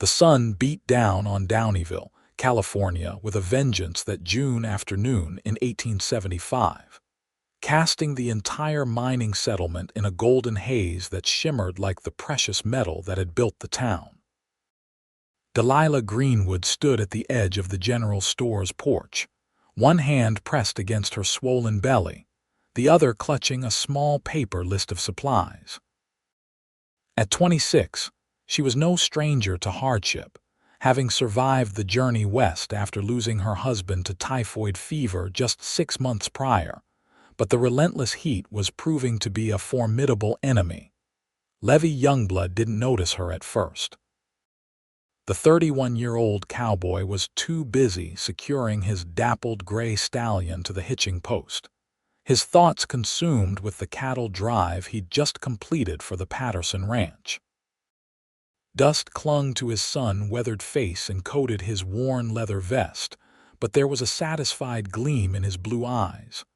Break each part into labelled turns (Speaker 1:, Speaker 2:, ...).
Speaker 1: The sun beat down on Downieville, California, with a vengeance that June afternoon in 1875, casting the entire mining settlement in a golden haze that shimmered like the precious metal that had built the town. Delilah Greenwood stood at the edge of the general store's porch, one hand pressed against her swollen belly, the other clutching a small paper list of supplies. At 26, she was no stranger to hardship, having survived the journey west after losing her husband to typhoid fever just 6 months prior, but the relentless heat was proving to be a formidable enemy. Levi Youngblood didn't notice her at first. The 31-year-old cowboy was too busy securing his dappled gray stallion to the hitching post, his thoughts consumed with the cattle drive he'd just completed for the Patterson Ranch. Dust clung to his sun-weathered face and coated his worn leather vest, but there was a satisfied gleam in his blue eyes.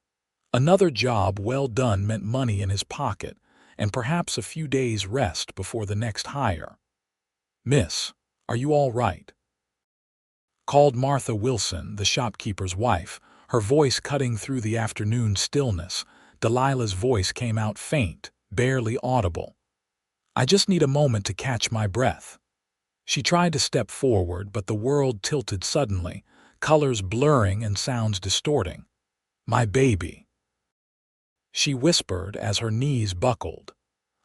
Speaker 1: Another job well done meant money in his pocket, and perhaps a few days' rest before the next hire. "Miss, are you all right?" called Martha Wilson, the shopkeeper's wife, her voice cutting through the afternoon stillness. Delilah's voice came out faint, barely audible. "I just need a moment to catch my breath." She tried to step forward, but the world tilted suddenly, colors blurring and sounds distorting. "My baby," she whispered as her knees buckled.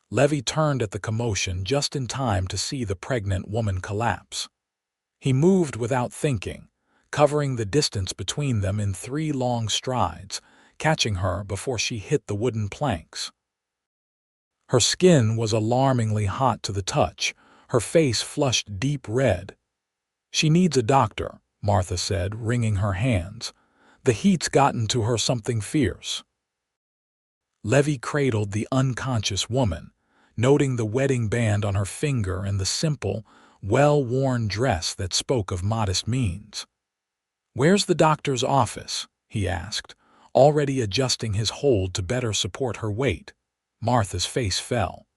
Speaker 1: Levi turned at the commotion just in time to see the pregnant woman collapse. He moved without thinking, covering the distance between them in 3 long strides, catching her before she hit the wooden planks. Her skin was alarmingly hot to the touch, her face flushed deep red. "She needs a doctor," Martha said, wringing her hands. "The heat's gotten to her something fierce." Levi cradled the unconscious woman, noting the wedding band on her finger and the simple, well-worn dress that spoke of modest means. "Where's the doctor's office?" he asked, already adjusting his hold to better support her weight. Martha's face fell.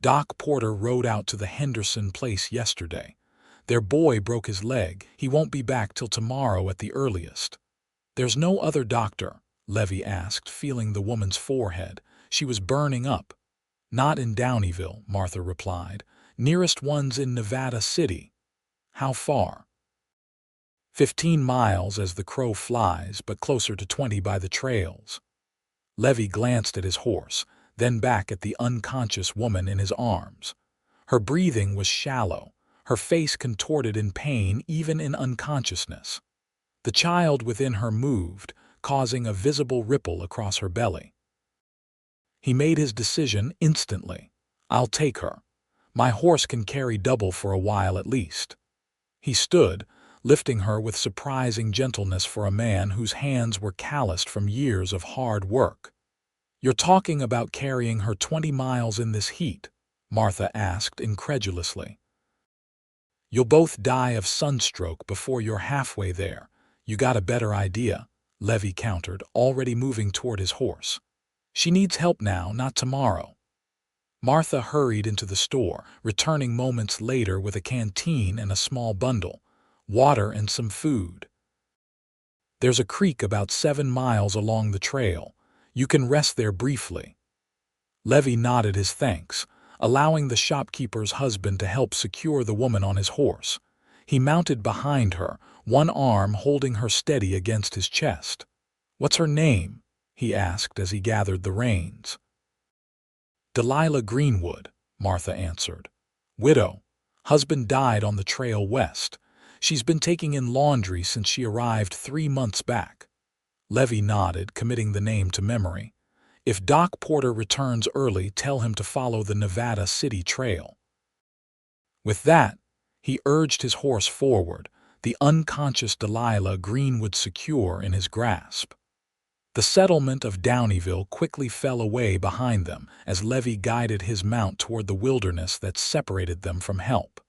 Speaker 1: "Doc Porter rode out to the Henderson place yesterday. Their boy broke his leg. He won't be back till tomorrow at the earliest." "There's no other doctor?" Levi asked, feeling the woman's forehead. She was burning up. "Not in Downieville," Martha replied. "Nearest one's in Nevada City." "How far?" 15 miles as the crow flies, but closer to 20 by the trails. Levi glanced at his horse, then back at the unconscious woman in his arms. Her breathing was shallow, her face contorted in pain even in unconsciousness. The child within her moved, causing a visible ripple across her belly. He made his decision instantly. "I'll take her. My horse can carry double for a while at least." He stood, lifting her with surprising gentleness for a man whose hands were calloused from years of hard work. "You're talking about carrying her 20 miles in this heat?" Martha asked incredulously. "You'll both die of sunstroke before you're halfway there. You got a better idea," Levi countered, already moving toward his horse. "She needs help now, not tomorrow." Martha hurried into the store, returning moments later with a canteen and a small bundle, water and some food. "There's a creek about 7 miles along the trail. You can rest there briefly." Levi nodded his thanks, allowing the shopkeeper's husband to help secure the woman on his horse. He mounted behind her, one arm holding her steady against his chest. "What's her name?" he asked as he gathered the reins. "Delilah Greenwood," Martha answered. "Widow. Husband died on the trail west. She's been taking in laundry since she arrived 3 months back." Levi nodded, committing the name to memory. "If Doc Porter returns early, tell him to follow the Nevada City trail." With that, he urged his horse forward, the unconscious Delilah Greenwood secure in his grasp. The settlement of Downieville quickly fell away behind them as Levi guided his mount toward the wilderness that separated them from help.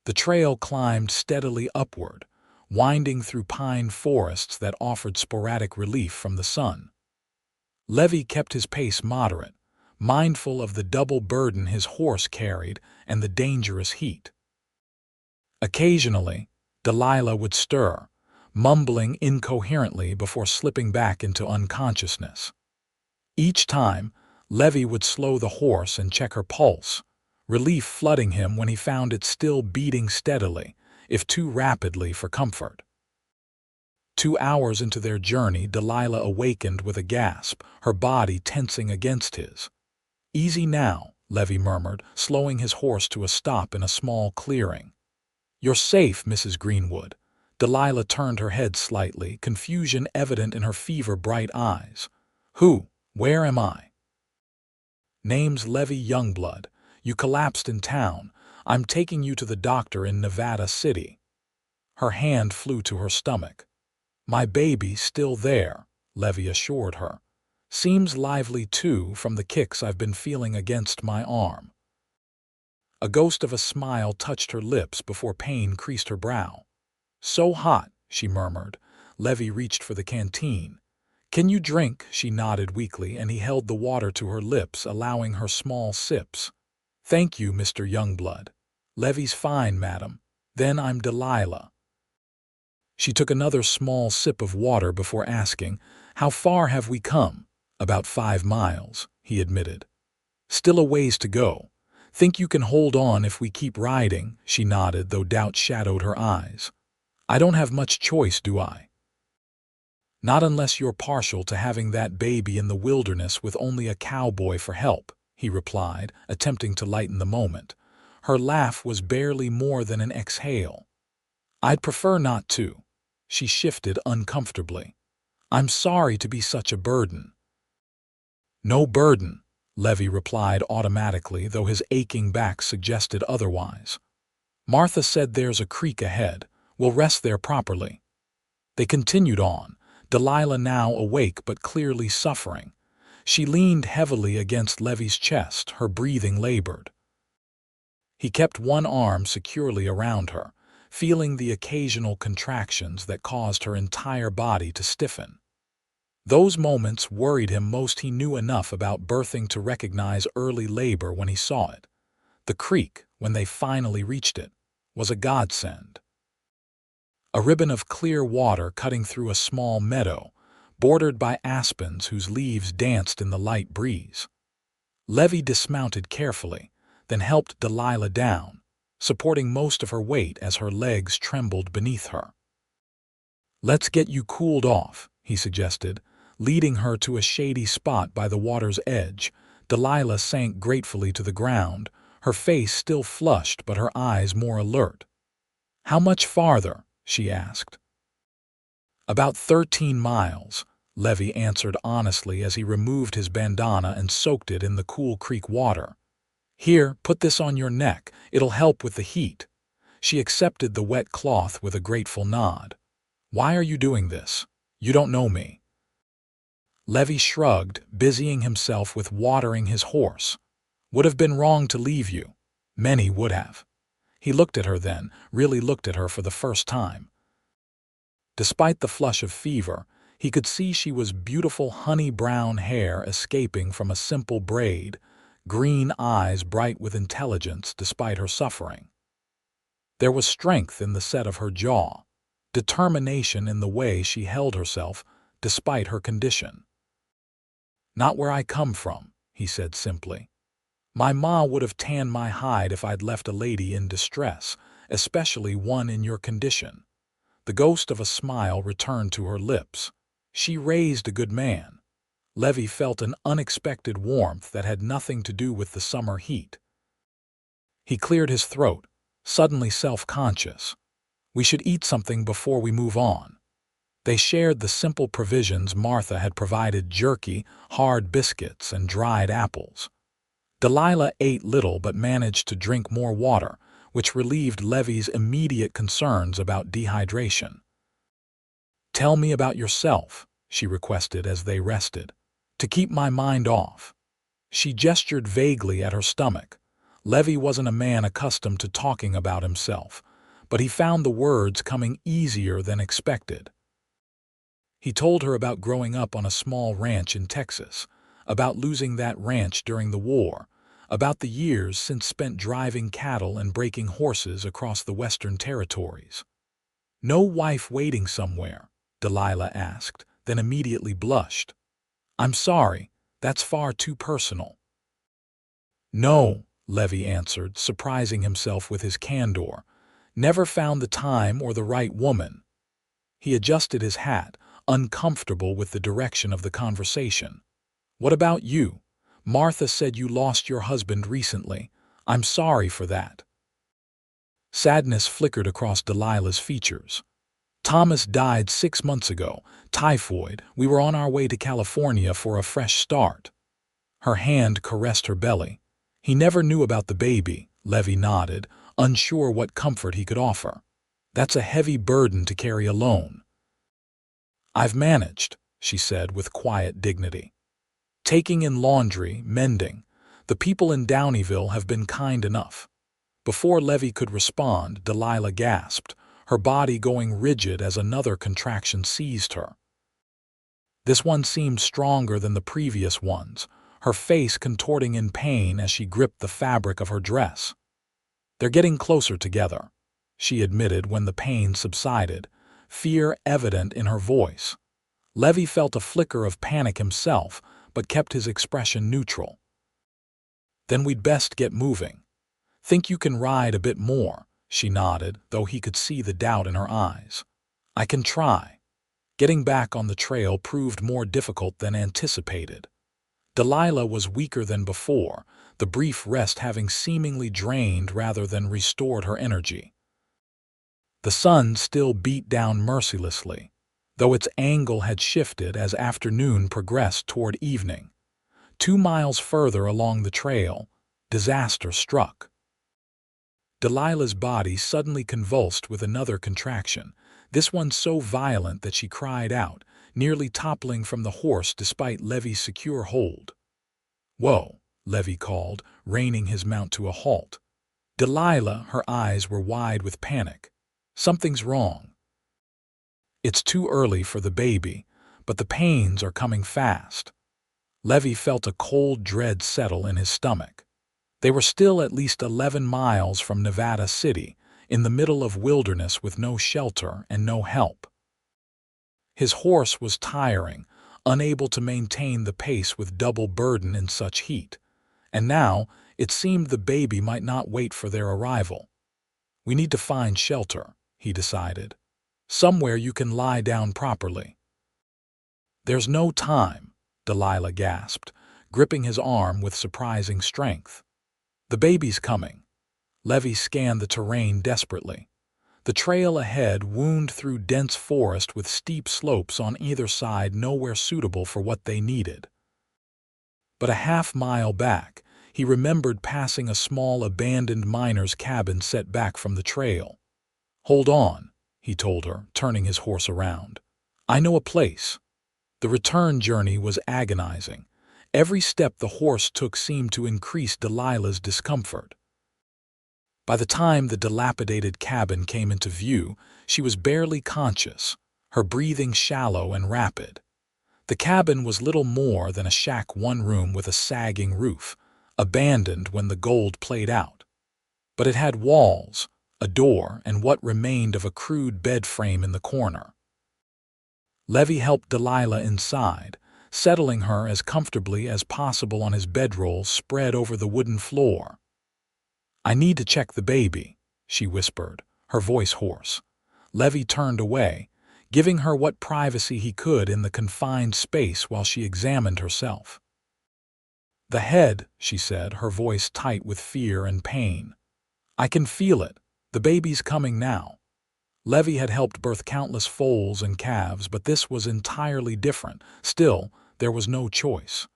Speaker 1: The trail climbed steadily upward, winding through pine forests that offered sporadic relief from the sun. Levi kept his pace moderate, mindful of the double burden his horse carried and the dangerous heat. Occasionally, Delilah would stir, mumbling incoherently before slipping back into unconsciousness. Each time, Levi would slow the horse and check her pulse, relief flooding him when he found it still beating steadily, if too rapidly for comfort. 2 hours into their journey, Delilah awakened with a gasp, her body tensing against his. "Easy now," Levi murmured, slowing his horse to a stop in a small clearing. "You're safe, Mrs. Greenwood." Delilah turned her head slightly, confusion evident in her fever-bright eyes. "Who? Where am I?" "Name's Levi Youngblood. You collapsed in town. I'm taking you to the doctor in Nevada City." Her hand flew to her stomach. "My baby's still there," Levi assured her. "Seems lively, too, from the kicks I've been feeling against my arm." A ghost of a smile touched her lips before pain creased her brow. "So hot," she murmured. Levi reached for the canteen. "Can you drink?" She nodded weakly, and he held the water to her lips, allowing her small sips. "Thank you, Mr. Youngblood." "Levi's fine, madam. Then I'm Delilah." She took another small sip of water before asking, "How far have we come?" "About 5 miles," he admitted. "Still a ways to go. Think you can hold on if we keep riding?" She nodded, though doubt shadowed her eyes. "I don't have much choice, do I?" "Not unless you're partial to having that baby in the wilderness with only a cowboy for help," he replied, attempting to lighten the moment. Her laugh was barely more than an exhale. "I'd prefer not to." She shifted uncomfortably. "I'm sorry to be such a burden." "No burden," Levi replied automatically, though his aching back suggested otherwise. "Martha said there's a creek ahead. We'll rest there properly." They continued on, Delilah now awake but clearly suffering. She leaned heavily against Levi's chest, her breathing labored. He kept one arm securely around her, feeling the occasional contractions that caused her entire body to stiffen. Those moments worried him most. He knew enough about birthing to recognize early labor when he saw it. The creek, when they finally reached it, was a godsend. A ribbon of clear water cutting through a small meadow, bordered by aspens whose leaves danced in the light breeze. Levi dismounted carefully, then helped Delilah down, supporting most of her weight as her legs trembled beneath her. "Let's get you cooled off," he suggested, leading her to a shady spot by the water's edge. Delilah sank gratefully to the ground, her face still flushed but her eyes more alert. "How much farther?" she asked. "About 13 miles, Levi answered honestly as he removed his bandana and soaked it in the cool creek water. "Here, put this on your neck. It'll help with the heat." She accepted the wet cloth with a grateful nod. "Why are you doing this? You don't know me." Levi shrugged, busying himself with watering his horse. "Would have been wrong to leave you. Many would have." He looked at her then, really looked at her for the first time. Despite the flush of fever, he could see she was beautiful honey-brown hair escaping from a simple braid, green eyes bright with intelligence despite her suffering. There was strength in the set of her jaw, determination in the way she held herself despite her condition. "Not where I come from," he said simply. "My ma would have tanned my hide if I'd left a lady in distress, especially one in your condition." The ghost of a smile returned to her lips. She raised a good man. Levi felt an unexpected warmth that had nothing to do with the summer heat. He cleared his throat, suddenly self-conscious. "We should eat something before we move on." They shared the simple provisions Martha had provided: jerky, hard biscuits, and dried apples. Delilah ate little but managed to drink more water, which relieved Levi's immediate concerns about dehydration. "Tell me about yourself," she requested as they rested, "to keep my mind off." She gestured vaguely at her stomach. Levi wasn't a man accustomed to talking about himself, but he found the words coming easier than expected. He told her about growing up on a small ranch in Texas, about losing that ranch during the war, about the years since spent driving cattle and breaking horses across the Western Territories. "No wife waiting somewhere?" Delilah asked, then immediately blushed. "I'm sorry, that's far too personal." "No," Levi answered, surprising himself with his candor. "Never found the time or the right woman." He adjusted his hat, uncomfortable with the direction of the conversation. "What about you? Martha said you lost your husband recently. I'm sorry for that." Sadness flickered across Delilah's features. "Thomas died 6 months ago. Typhoid. We were on our way to California for a fresh start." Her hand caressed her belly. "He never knew about the baby," Levi nodded, unsure what comfort he could offer. "That's a heavy burden to carry alone." "I've managed," she said with quiet dignity. "Taking in laundry, mending. The people in Downieville have been kind enough." Before Levi could respond, Delilah gasped, her body going rigid as another contraction seized her. This one seemed stronger than the previous ones, her face contorting in pain as she gripped the fabric of her dress. "They're getting closer together," she admitted when the pain subsided, fear evident in her voice. Levi felt a flicker of panic himself, but kept his expression neutral. "Then we'd best get moving. Think you can ride a bit more?" She nodded, though he could see the doubt in her eyes. "I can try." Getting back on the trail proved more difficult than anticipated. Delilah was weaker than before, the brief rest having seemingly drained rather than restored her energy. The sun still beat down mercilessly, though its angle had shifted as afternoon progressed toward evening. 2 miles further along the trail, disaster struck. Delilah's body suddenly convulsed with another contraction, this one so violent that she cried out, nearly toppling from the horse despite Levi's secure hold. "Whoa," Levi called, reining his mount to a halt. Delilah, her eyes were wide with panic. "Something's wrong." "It's too early for the baby, but the pains are coming fast." Levi felt a cold dread settle in his stomach. They were still at least 11 miles from Nevada City, in the middle of wilderness with no shelter and no help. His horse was tiring, unable to maintain the pace with double burden in such heat, and now it seemed the baby might not wait for their arrival. "We need to find shelter," he decided. "Somewhere you can lie down properly." "There's no time," Delilah gasped, gripping his arm with surprising strength. "The baby's coming." Levi scanned the terrain desperately. The trail ahead wound through dense forest with steep slopes on either side, nowhere suitable for what they needed. But a half-mile back, he remembered passing a small abandoned miner's cabin set back from the trail. "Hold on," he told her, turning his horse around. "I know a place." The return journey was agonizing. Every step the horse took seemed to increase Delilah's discomfort. By the time the dilapidated cabin came into view, she was barely conscious, her breathing shallow and rapid. The cabin was little more than a shack one-room with a sagging roof, abandoned when the gold played out. But it had walls, a door, and what remained of a crude bed frame in the corner. Levi helped Delilah inside, settling her as comfortably as possible on his bedroll spread over the wooden floor. "I need to check the baby," she whispered, her voice hoarse. Levi turned away, giving her what privacy he could in the confined space while she examined herself. "The head," she said, her voice tight with fear and pain. "I can feel it. The baby's coming now." Levi had helped birth countless foals and calves, but this was entirely different. Still, there was no choice.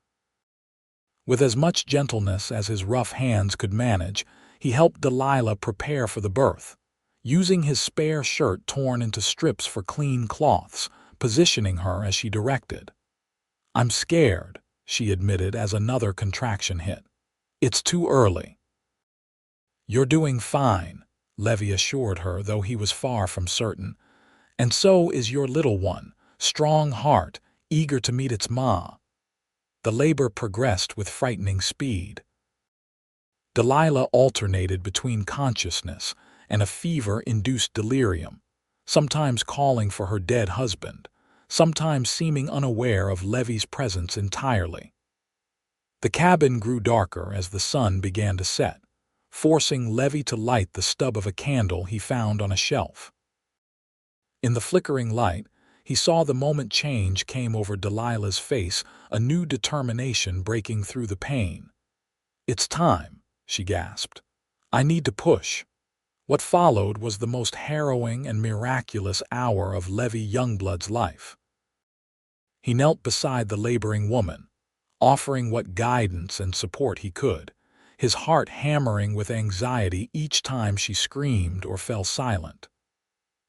Speaker 1: With as much gentleness as his rough hands could manage, he helped Delilah prepare for the birth, using his spare shirt torn into strips for clean cloths, positioning her as she directed. "I'm scared," she admitted as another contraction hit. "It's too early." "You're doing fine," Levi assured her, though he was far from certain. "And so is your little one, strong heart, eager to meet its ma." The labor progressed with frightening speed. Delilah alternated between consciousness and a fever-induced delirium, sometimes calling for her dead husband, sometimes seeming unaware of Levi's presence entirely. The cabin grew darker as the sun began to set, forcing Levi to light the stub of a candle he found on a shelf. In the flickering light, he saw the moment change came over Delilah's face, a new determination breaking through the pain. "It's time," she gasped. "I need to push." What followed was the most harrowing and miraculous hour of Levi Youngblood's life. He knelt beside the laboring woman, offering what guidance and support he could, his heart hammering with anxiety each time she screamed or fell silent.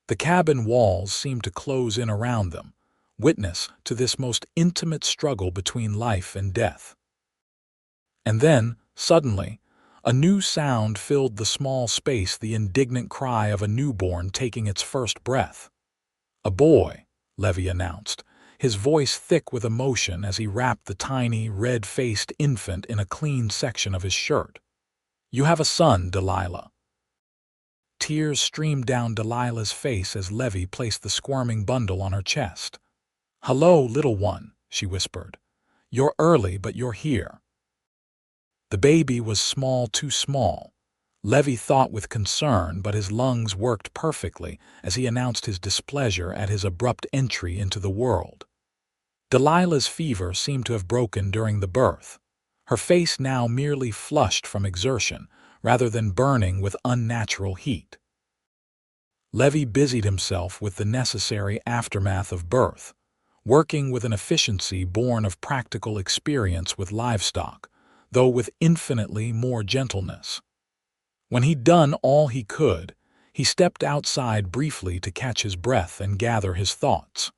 Speaker 1: The cabin walls seemed to close in around them, witness to this most intimate struggle between life and death. And then, suddenly, a new sound filled the small space, the indignant cry of a newborn taking its first breath. "A boy," Levi announced, his voice thick with emotion as he wrapped the tiny, red-faced infant in a clean section of his shirt. "You have a son, Delilah." Tears streamed down Delilah's face as Levi placed the squirming bundle on her chest. "Hello, little one," she whispered. "You're early, but you're here." The baby was small, too small. Levi thought with concern, but his lungs worked perfectly as he announced his displeasure at his abrupt entry into the world. Delilah's fever seemed to have broken during the birth, her face now merely flushed from exertion, rather than burning with unnatural heat. Levi busied himself with the necessary aftermath of birth, working with an efficiency born of practical experience with livestock, though with infinitely more gentleness. When he'd done all he could, he stepped outside briefly to catch his breath and gather his thoughts.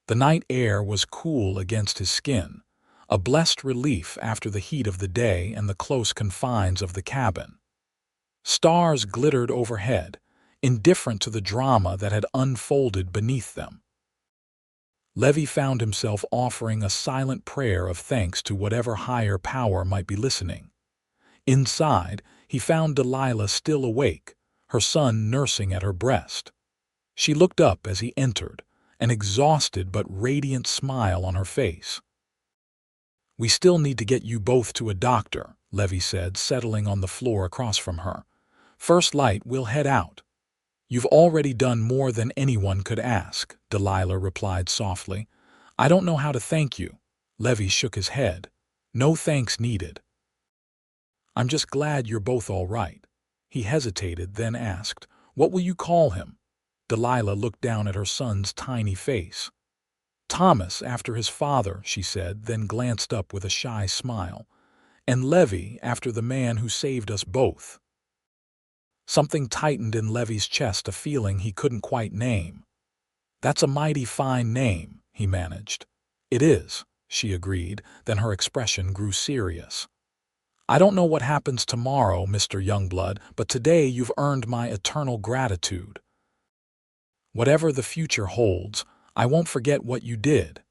Speaker 1: The night air was cool against his skin, a blessed relief after the heat of the day and the close confines of the cabin. Stars glittered overhead, indifferent to the drama that had unfolded beneath them. Levi found himself offering a silent prayer of thanks to whatever higher power might be listening. Inside, he found Delilah still awake, her son nursing at her breast. She looked up as he entered, an exhausted but radiant smile on her face. "We still need to get you both to a doctor," Levi said, settling on the floor across from her. "First light, we'll head out." "You've already done more than anyone could ask," Delilah replied softly. "I don't know how to thank you." Levi shook his head. "No thanks needed." "I'm just glad you're both all right." He hesitated, then asked, "What will you call him?" Delilah looked down at her son's tiny face. "Thomas, after his father," she said, then glanced up with a shy smile. "And Levi, after the man who saved us both." Something tightened in Levi's chest, a feeling he couldn't quite name. "That's a mighty fine name," he managed. "It is," she agreed, then her expression grew serious. "I don't know what happens tomorrow, Mr. Youngblood, but today you've earned my eternal gratitude. Whatever the future holds, I won't forget what you did."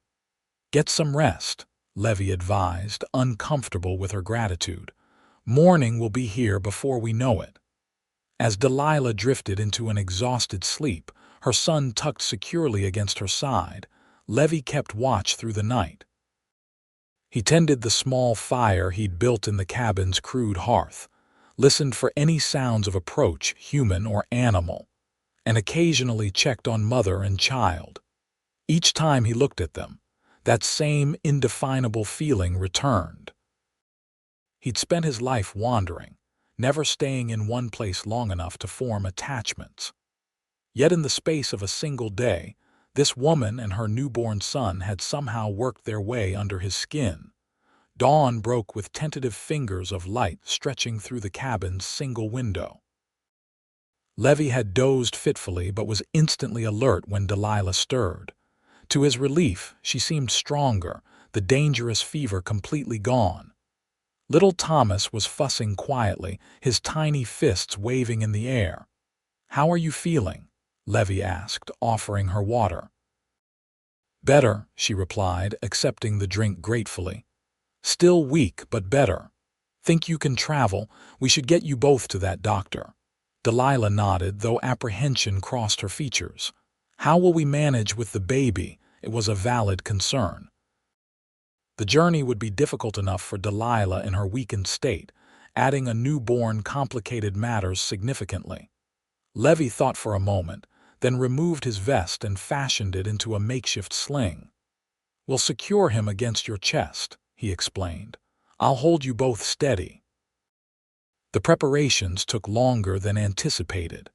Speaker 1: "Get some rest," Levi advised, uncomfortable with her gratitude. "Morning will be here before we know it." As Delilah drifted into an exhausted sleep, her son tucked securely against her side, Levi kept watch through the night. He tended the small fire he'd built in the cabin's crude hearth, listened for any sounds of approach, human or animal, and occasionally checked on mother and child. Each time he looked at them, that same indefinable feeling returned. He'd spent his life wandering, never staying in one place long enough to form attachments. Yet in the space of a single day, this woman and her newborn son had somehow worked their way under his skin. Dawn broke with tentative fingers of light stretching through the cabin's single window. Levi had dozed fitfully but was instantly alert when Delilah stirred. To his relief, she seemed stronger, the dangerous fever completely gone. Little Thomas was fussing quietly, his tiny fists waving in the air. "How are you feeling?" Levi asked, offering her water. "Better," she replied, accepting the drink gratefully. "Still weak, but better. Think you can travel? We should get you both to that doctor." Delilah nodded, though apprehension crossed her features. "How will we manage with the baby?" It was a valid concern. The journey would be difficult enough for Delilah in her weakened state. Adding a newborn complicated matters significantly. Levi thought for a moment, then removed his vest and fashioned it into a makeshift sling. "We'll secure him against your chest," he explained. "I'll hold you both steady." The preparations took longer than anticipated.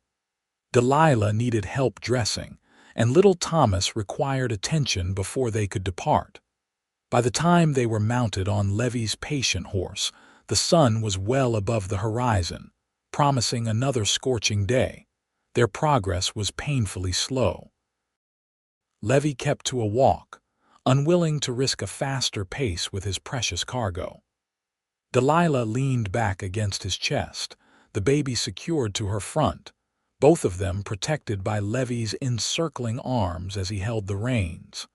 Speaker 1: Delilah needed help dressing, and little Thomas required attention before they could depart. By the time they were mounted on Levi's patient horse, the sun was well above the horizon, promising another scorching day. Their progress was painfully slow. Levi kept to a walk, unwilling to risk a faster pace with his precious cargo. Delilah leaned back against his chest, the baby secured to her front, both of them protected by Levi's encircling arms as he held the reins.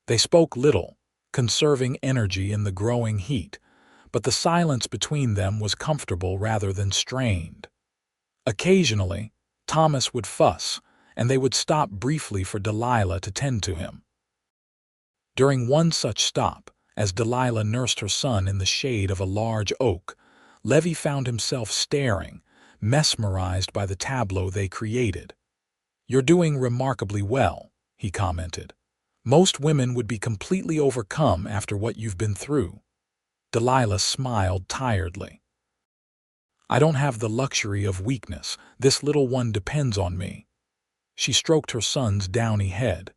Speaker 1: They spoke little, conserving energy in the growing heat, but the silence between them was comfortable rather than strained. Occasionally, Thomas would fuss, and they would stop briefly for Delilah to tend to him. During one such stop, as Delilah nursed her son in the shade of a large oak, Levi found himself staring, mesmerized by the tableau they created. "You're doing remarkably well," he commented. "Most women would be completely overcome after what you've been through." Delilah smiled tiredly. "I don't have the luxury of weakness. This little one depends on me." She stroked her son's downy head.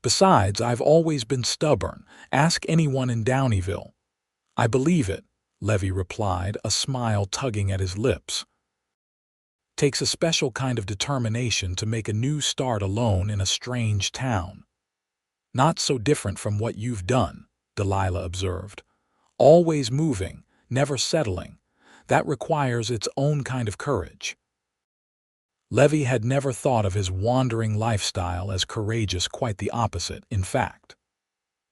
Speaker 1: "Besides, I've always been stubborn. Ask anyone in Downieville." "I believe it," Levi replied, a smile tugging at his lips. "Takes a special kind of determination to make a new start alone in a strange town." "Not so different from what you've done," Delilah observed. "Always moving, never settling. That requires its own kind of courage." Levi had never thought of his wandering lifestyle as courageous, quite the opposite, in fact.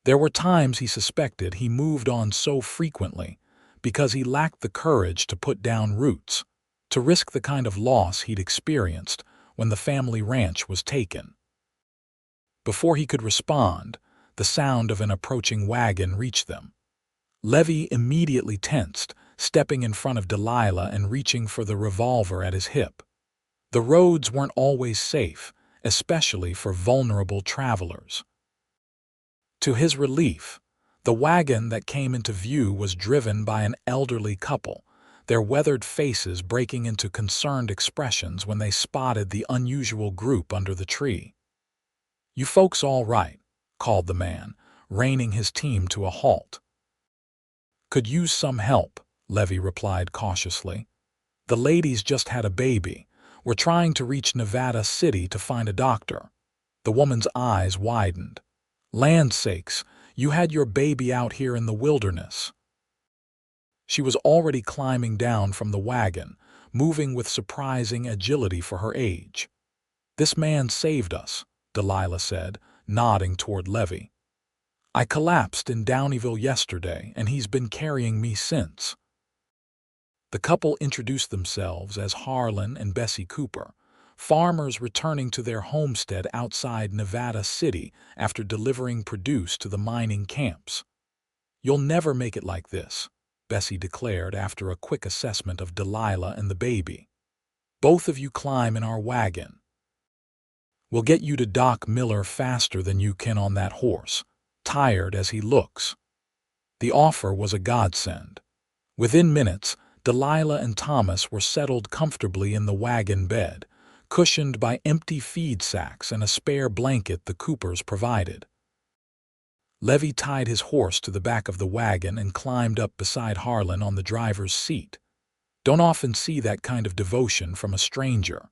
Speaker 1: There were times he suspected he moved on so frequently because he lacked the courage to put down roots, to risk the kind of loss he'd experienced when the family ranch was taken. Before he could respond, the sound of an approaching wagon reached them. Levi immediately tensed, stepping in front of Delilah and reaching for the revolver at his hip. The roads weren't always safe, especially for vulnerable travelers. To his relief, the wagon that came into view was driven by an elderly couple, their weathered faces breaking into concerned expressions when they spotted the unusual group under the tree. "You folks all right?" called the man, reining his team to a halt. "Could use some help," Levi replied cautiously. "The lady's just had a baby. We're trying to reach Nevada City to find a doctor." The woman's eyes widened. "Land's sakes, you had your baby out here in the wilderness." She was already climbing down from the wagon, moving with surprising agility for her age. "This man saved us," Delilah said, nodding toward Levi. "I collapsed in Downieville yesterday, and he's been carrying me since." The couple introduced themselves as Harlan and Bessie Cooper, farmers returning to their homestead outside Nevada City after delivering produce to the mining camps. "You'll never make it like this," Bessie declared after a quick assessment of Delilah and the baby. "Both of you climb in our wagon. We'll get you to Doc Miller faster than you can on that horse, tired as he looks." The offer was a godsend. Within minutes, Delilah and Thomas were settled comfortably in the wagon bed, cushioned by empty feed sacks and a spare blanket the Coopers provided. Levi tied his horse to the back of the wagon and climbed up beside Harlan on the driver's seat. "Don't often see that kind of devotion from a stranger,"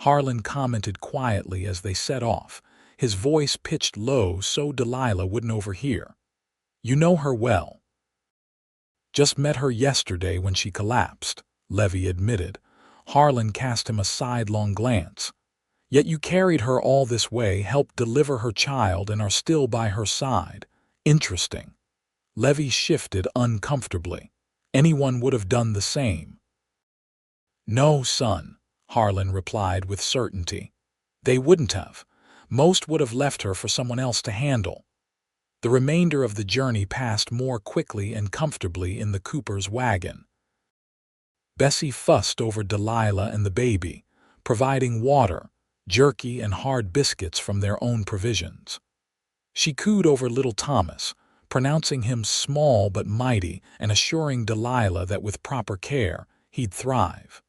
Speaker 1: Harlan commented quietly as they set off, his voice pitched low so Delilah wouldn't overhear. "You know her well." "Just met her yesterday when she collapsed," Levi admitted. Harlan cast him a sidelong glance. Yet you carried her all this way, helped deliver her child, and are still by her side. Interesting. Levi shifted uncomfortably. Anyone would have done the same. No, son, Harlan replied with certainty. They wouldn't have. Most would have left her for someone else to handle. The remainder of the journey passed more quickly and comfortably in the Cooper's wagon. Bessie fussed over Delilah and the baby, providing water, jerky, and hard biscuits from their own provisions. She cooed over little Thomas, pronouncing him small but mighty and assuring Delilah that with proper care, he'd thrive.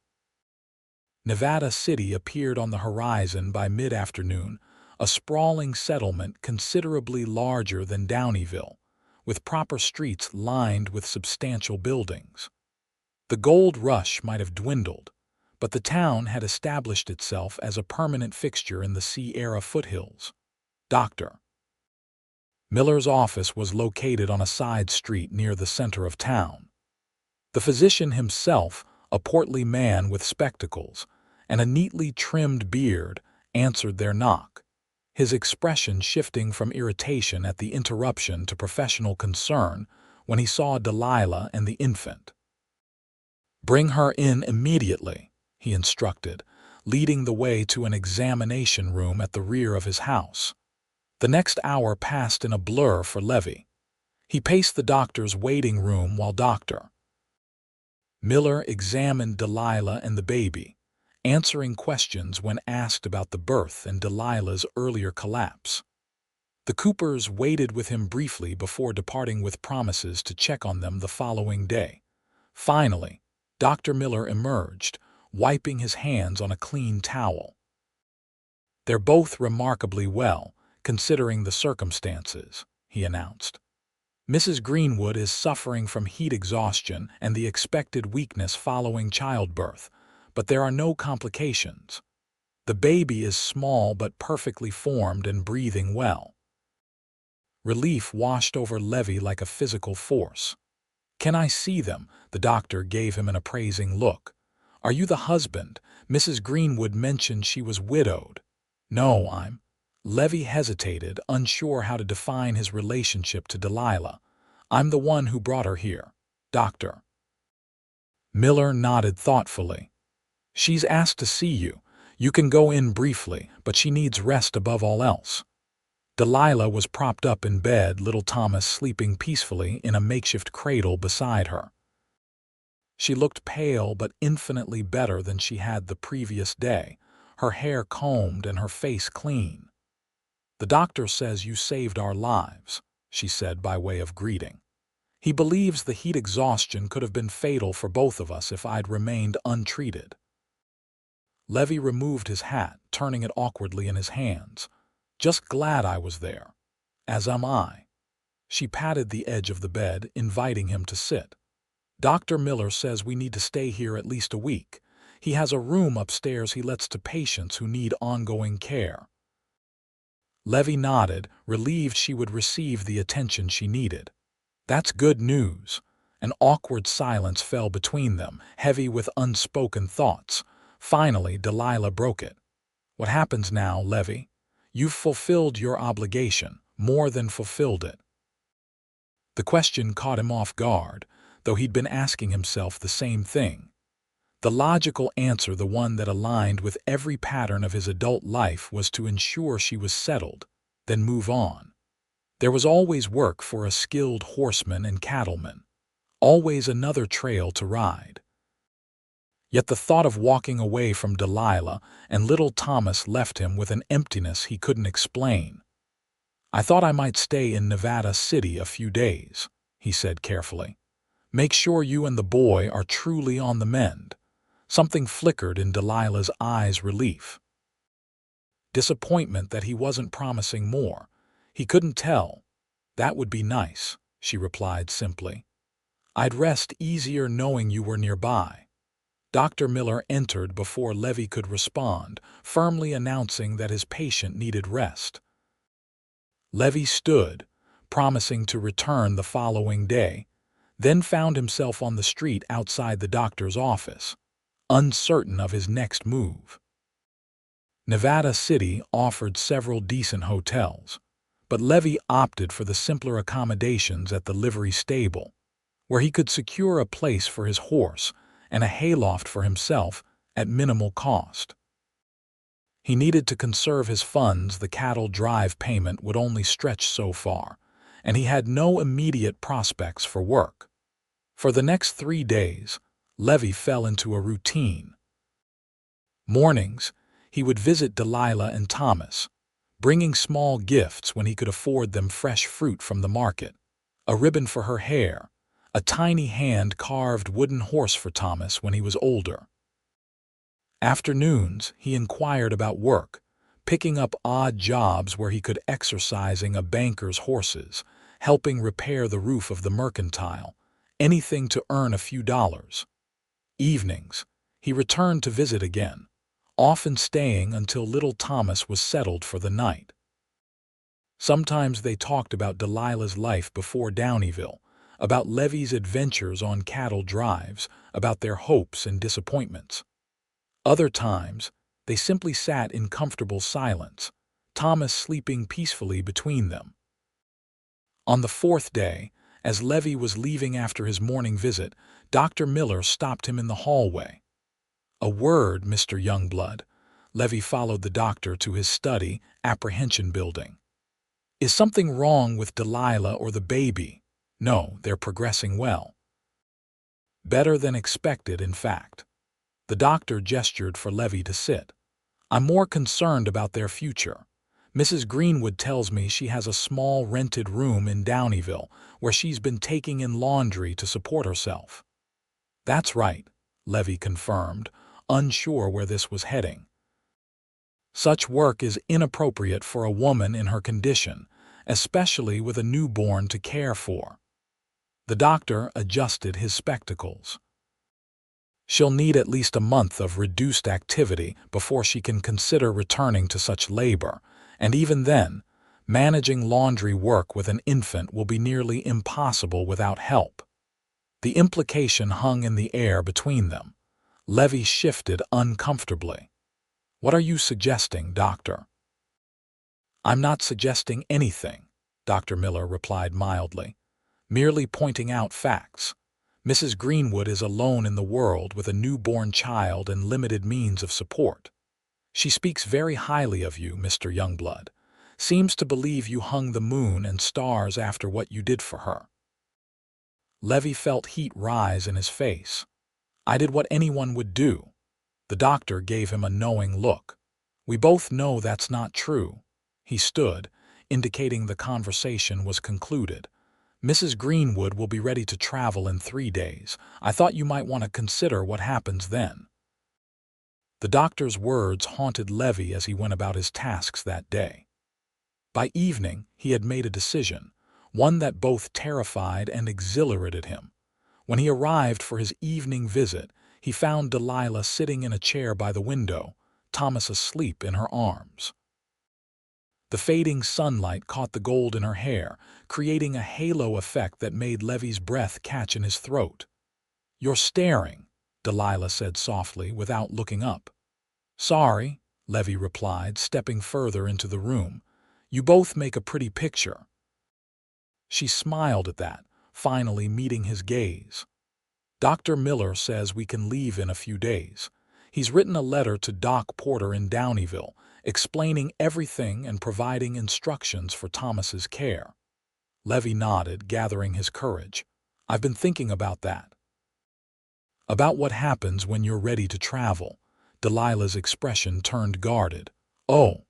Speaker 1: Nevada City appeared on the horizon by mid-afternoon, a sprawling settlement considerably larger than Downieville, with proper streets lined with substantial buildings. The gold rush might have dwindled, but the town had established itself as a permanent fixture in the Sierra foothills. Dr. Miller's office was located on a side street near the center of town. The physician himself, a portly man with spectacles and a neatly trimmed beard, answered their knock, his expression shifting from irritation at the interruption to professional concern when he saw Delilah and the infant. "Bring her in immediately," he instructed, leading the way to an examination room at the rear of his house. The next hour passed in a blur for Levi. He paced the doctor's waiting room while Dr. Miller examined Delilah and the baby, answering questions when asked about the birth and Delilah's earlier collapse. The Coopers waited with him briefly before departing with promises to check on them the following day. Finally, Dr. Miller emerged, wiping his hands on a clean towel. "They're both remarkably well, considering the circumstances," he announced. "Mrs. Greenwood is suffering from heat exhaustion and the expected weakness following childbirth, but there are no complications. The baby is small but perfectly formed and breathing well." Relief washed over Levi like a physical force. "Can I see them?" The doctor gave him an appraising look. "Are you the husband? Mrs. Greenwood mentioned she was widowed." "No, I'm—" Levi hesitated, unsure how to define his relationship to Delilah. "I'm the one who brought her here." Dr. Miller nodded thoughtfully. "She's asked to see you. You can go in briefly, but she needs rest above all else." Delilah was propped up in bed, little Thomas sleeping peacefully in a makeshift cradle beside her. She looked pale but infinitely better than she had the previous day, her hair combed and her face clean. "The doctor says you saved our lives," she said by way of greeting. "He believes the heat exhaustion could have been fatal for both of us if I'd remained untreated." Levi removed his hat, turning it awkwardly in his hands. "Just glad I was there." "As am I." She patted the edge of the bed, inviting him to sit. "Dr. Miller says we need to stay here at least a week. He has a room upstairs he lets to patients who need ongoing care." Levi nodded, relieved she would receive the attention she needed. "That's good news." An awkward silence fell between them, heavy with unspoken thoughts. Finally, Delilah broke it. "What happens now, Levi? You've fulfilled your obligation, more than fulfilled it." The question caught him off guard, though he'd been asking himself the same thing. The logical answer, the one that aligned with every pattern of his adult life, was to ensure she was settled, then move on. There was always work for a skilled horseman and cattleman, always another trail to ride. Yet the thought of walking away from Delilah and little Thomas left him with an emptiness he couldn't explain. "I thought I might stay in Nevada City a few days," he said carefully. "Make sure you and the boy are truly on the mend." Something flickered in Delilah's eyes, relief. Disappointment that he wasn't promising more. He couldn't tell. "That would be nice," she replied simply. "I'd rest easier knowing you were nearby." Dr. Miller entered before Levi could respond, firmly announcing that his patient needed rest. Levi stood, promising to return the following day, then found himself on the street outside the doctor's office, uncertain of his next move. Nevada City offered several decent hotels, but Levi opted for the simpler accommodations at the livery stable, where he could secure a place for his horse and a hayloft for himself at minimal cost. He needed to conserve his funds. The cattle drive payment would only stretch so far, and he had no immediate prospects for work. For the next 3 days, Levi fell into a routine. Mornings, he would visit Delilah and Thomas, bringing small gifts when he could afford them: fresh fruit from the market, a ribbon for her hair, a tiny hand-carved wooden horse for Thomas when he was older. Afternoons, he inquired about work, picking up odd jobs where he could: exercising a banker's horses, helping repair the roof of the mercantile, anything to earn a few dollars. Evenings, he returned to visit again, often staying until little Thomas was settled for the night. Sometimes they talked about Delilah's life before Downieville, about Levi's adventures on cattle drives, about their hopes and disappointments. Other times, they simply sat in comfortable silence, Thomas sleeping peacefully between them. On the 4th day, as Levi was leaving after his morning visit, Dr. Miller stopped him in the hallway. "A word, Mr. Youngblood." Levi followed the doctor to his study, apprehension building. "Is something wrong with Delilah or the baby?" "No, they're progressing well." "Better than expected, in fact." The doctor gestured for Levi to sit. "I'm more concerned about their future. Mrs. Greenwood tells me she has a small rented room in Downieville where she's been taking in laundry to support herself." "That's right," Levi confirmed, unsure where this was heading. "Such work is inappropriate for a woman in her condition, especially with a newborn to care for." The doctor adjusted his spectacles. "She'll need at least a month of reduced activity before she can consider returning to such labor, and even then, managing laundry work with an infant will be nearly impossible without help." The implication hung in the air between them. Levi shifted uncomfortably. "What are you suggesting, doctor?" "I'm not suggesting anything," Dr. Miller replied mildly, "merely pointing out facts. Mrs. Greenwood is alone in the world with a newborn child and limited means of support. She speaks very highly of you, Mr. Youngblood. Seems to believe you hung the moon and stars after what you did for her." Levi felt heat rise in his face. "I did what anyone would do." The doctor gave him a knowing look. "We both know that's not true." He stood, indicating the conversation was concluded. "Mrs. Greenwood will be ready to travel in 3 days. I thought you might want to consider what happens then." The doctor's words haunted Levi as he went about his tasks that day. By evening, he had made a decision, one that both terrified and exhilarated him. When he arrived for his evening visit, he found Delilah sitting in a chair by the window, Thomas asleep in her arms. The fading sunlight caught the gold in her hair, creating a halo effect that made Levi's breath catch in his throat. "You're staring," Delilah said softly, without looking up. "Sorry," Levi replied, stepping further into the room. "You both make a pretty picture." She smiled at that, finally meeting his gaze. "Dr. Miller says we can leave in a few days. He's written a letter to Doc Porter in Downieville, explaining everything and providing instructions for Thomas's care." Levi nodded, gathering his courage. "I've been thinking about that." "About what happens when you're ready to travel?" Delilah's expression turned guarded. "Oh,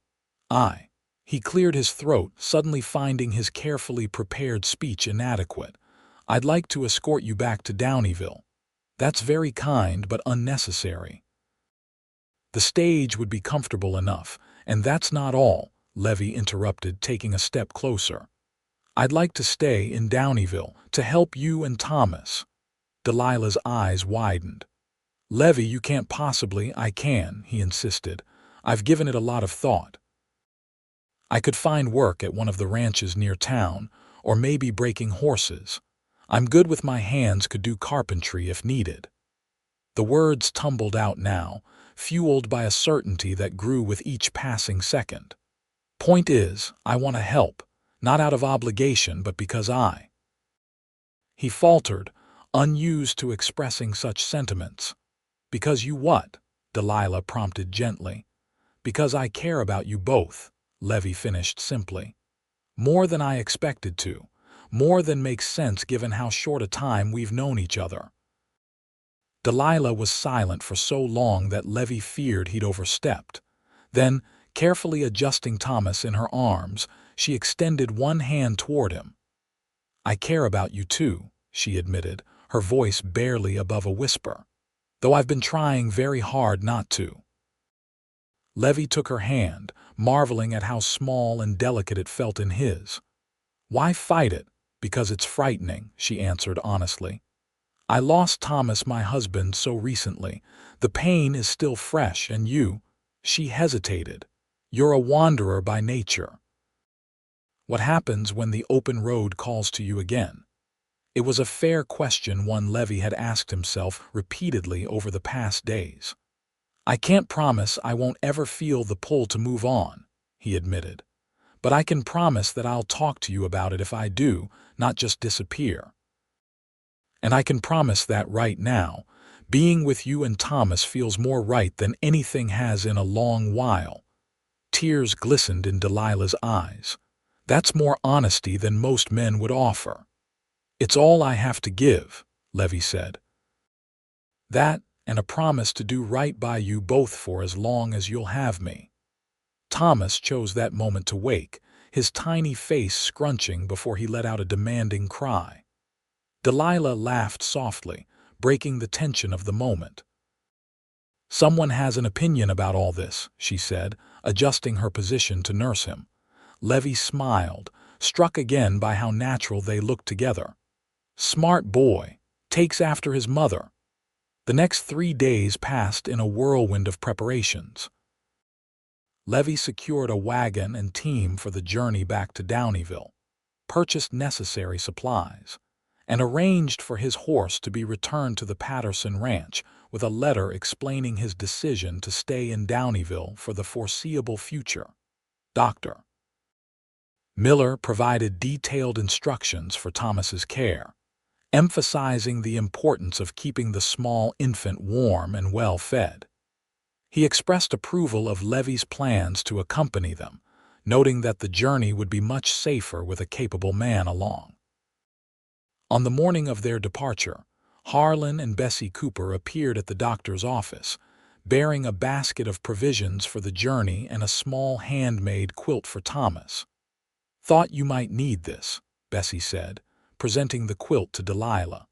Speaker 1: He cleared his throat, suddenly finding his carefully prepared speech inadequate. "I'd like to escort you back to Downieville." "That's very kind, but unnecessary." "The stage would be comfortable enough, and that's not all," Levi interrupted, taking a step closer. "I'd like to stay in Downieville to help you and Thomas." Delilah's eyes widened. "Levi, you can't possibly." "I can," he insisted. "I've given it a lot of thought. I could find work at one of the ranches near town, or maybe breaking horses. I'm good with my hands, could do carpentry if needed." The words tumbled out now, fueled by a certainty that grew with each passing second. Point is, I want to help, not out of obligation, but because He faltered, unused to expressing such sentiments. Because you what? Delilah prompted gently. Because I care about you both, Levi finished simply. More than I expected to, more than makes sense given how short a time we've known each other. Delilah was silent for so long that Levi feared he'd overstepped. Then, carefully adjusting Thomas in her arms, she extended one hand toward him. I care about you too, she admitted, her voice barely above a whisper, though I've been trying very hard not to. Levi took her hand, marveling at how small and delicate it felt in his. Why fight it? Because it's frightening, she answered honestly. I lost Thomas, my husband, so recently. The pain is still fresh, and you, she hesitated. You're a wanderer by nature. What happens when the open road calls to you again? It was a fair question, one Levi had asked himself repeatedly over the past days. I can't promise I won't ever feel the pull to move on, he admitted. But I can promise that I'll talk to you about it if I do, not just disappear. And I can promise that right now, being with you and Thomas feels more right than anything has in a long while. Tears glistened in Delilah's eyes. That's more honesty than most men would offer. It's all I have to give, Levi said. That, and a promise to do right by you both for as long as you'll have me. Thomas chose that moment to wake, his tiny face scrunching before he let out a demanding cry. Delilah laughed softly, breaking the tension of the moment. Someone has an opinion about all this, she said, adjusting her position to nurse him. Levi smiled, struck again by how natural they looked together. Smart boy, takes after his mother. The next 3 days passed in a whirlwind of preparations. Levi secured a wagon and team for the journey back to Downieville, purchased necessary supplies, and arranged for his horse to be returned to the Patterson Ranch with a letter explaining his decision to stay in Downieville for the foreseeable future. Dr. Miller provided detailed instructions for Thomas's care, emphasizing the importance of keeping the small infant warm and well fed. He expressed approval of Levi's plans to accompany them, noting that the journey would be much safer with a capable man along. On the morning of their departure, Harlan and Bessie Cooper appeared at the doctor's office, bearing a basket of provisions for the journey and a small handmade quilt for Thomas. Thought you might need this, Bessie said, presenting the quilt to Delilah.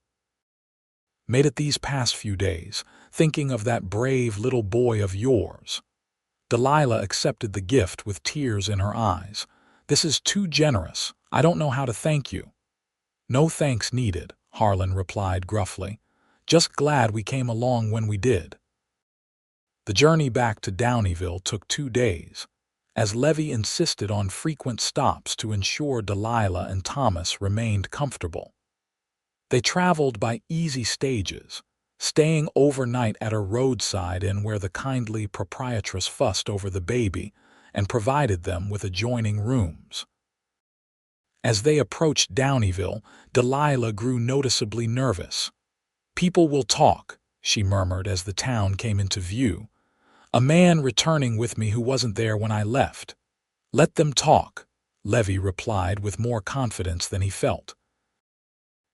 Speaker 1: Made it these past few days, thinking of that brave little boy of yours. Delilah accepted the gift with tears in her eyes. This is too generous. I don't know how to thank you. No thanks needed, Harlan replied gruffly. Just glad we came along when we did. The journey back to Downieville took 2 days, as Levi insisted on frequent stops to ensure Delilah and Thomas remained comfortable. They traveled by easy stages, staying overnight at a roadside inn where the kindly proprietress fussed over the baby and provided them with adjoining rooms. As they approached Downieville, Delilah grew noticeably nervous. People will talk, she murmured as the town came into view. A man returning with me who wasn't there when I left. Let them talk, Levi replied with more confidence than he felt.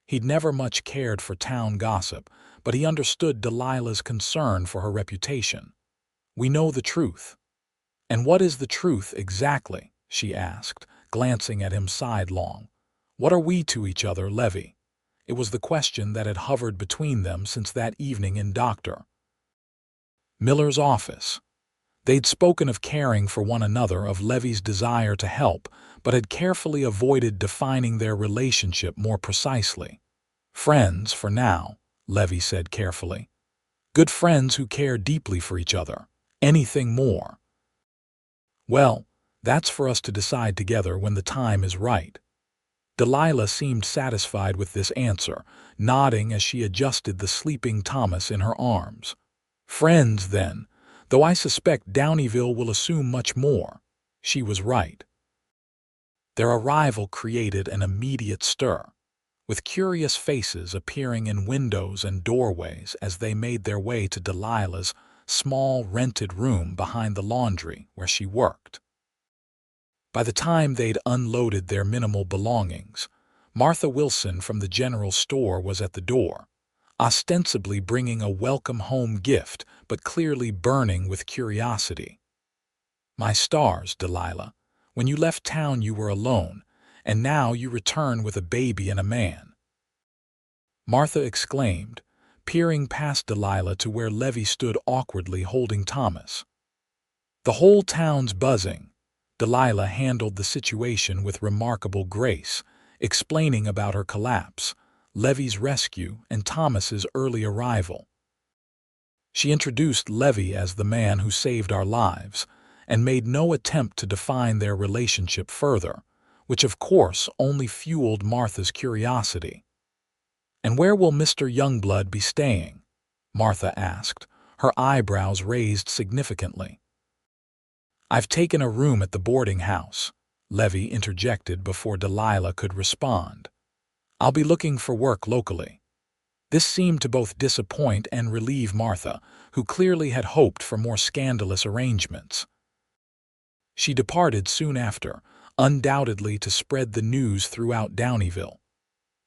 Speaker 1: He'd never much cared for town gossip, but he understood Delilah's concern for her reputation. We know the truth. And what is the truth exactly? She asked, glancing at him sidelong. What are we to each other, Levi? It was the question that had hovered between them since that evening in Dr. Miller's office. They'd spoken of caring for one another, of Levi's desire to help, but had carefully avoided defining their relationship more precisely. Friends, for now, Levi said carefully. Good friends who care deeply for each other. Anything more? Well, that's for us to decide together when the time is right. Delilah seemed satisfied with this answer, nodding as she adjusted the sleeping Thomas in her arms. Friends, then, though I suspect Downieville will assume much more. She was right. Their arrival created an immediate stir, with curious faces appearing in windows and doorways as they made their way to Delilah's small rented room behind the laundry where she worked. By the time they'd unloaded their minimal belongings, Martha Wilson from the general store was at the door, ostensibly bringing a welcome home gift but clearly burning with curiosity. "My stars, Delilah. When you left town you were alone, and now you return with a baby and a man," Martha exclaimed, peering past Delilah to where Levi stood awkwardly holding Thomas. "The whole town's buzzing." Delilah handled the situation with remarkable grace, explaining about her collapse, Levi's rescue, and Thomas's early arrival. She introduced Levi as the man who saved our lives, and made no attempt to define their relationship further, which of course only fueled Martha's curiosity. "And where will Mr. Youngblood be staying?" Martha asked, her eyebrows raised significantly. "I've taken a room at the boarding house," Levi interjected before Delilah could respond. "I'll be looking for work locally." This seemed to both disappoint and relieve Martha, who clearly had hoped for more scandalous arrangements. She departed soon after, undoubtedly to spread the news throughout Downieville.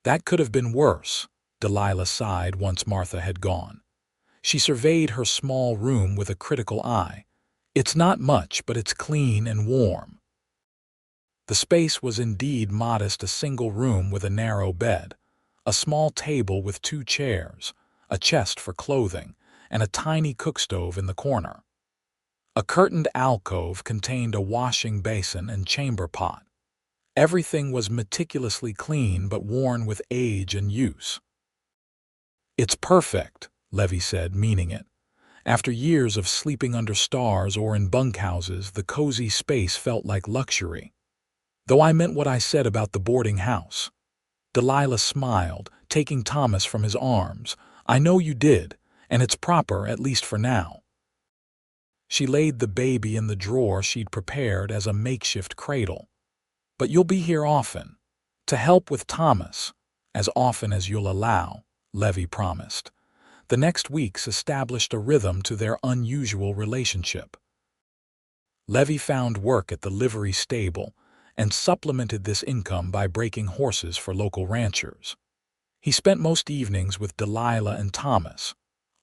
Speaker 1: "That could have been worse," Delilah sighed once Martha had gone. She surveyed her small room with a critical eye. "It's not much, but it's clean and warm." The space was indeed modest, a single room with a narrow bed, a small table with 2 chairs, a chest for clothing, and a tiny cookstove in the corner. A curtained alcove contained a washing basin and chamber pot. Everything was meticulously clean but worn with age and use. "It's perfect," Levi said, meaning it. After years of sleeping under stars or in bunkhouses, the cozy space felt like luxury. "Though I meant what I said about the boarding house." Delilah smiled, taking Thomas from his arms. "I know you did, and it's proper, at least for now." She laid the baby in the drawer she'd prepared as a makeshift cradle. "But you'll be here often, to help with Thomas, as often as you'll allow," Levi promised. The next weeks established a rhythm to their unusual relationship. Levi found work at the livery stable and supplemented this income by breaking horses for local ranchers. He spent most evenings with Delilah and Thomas,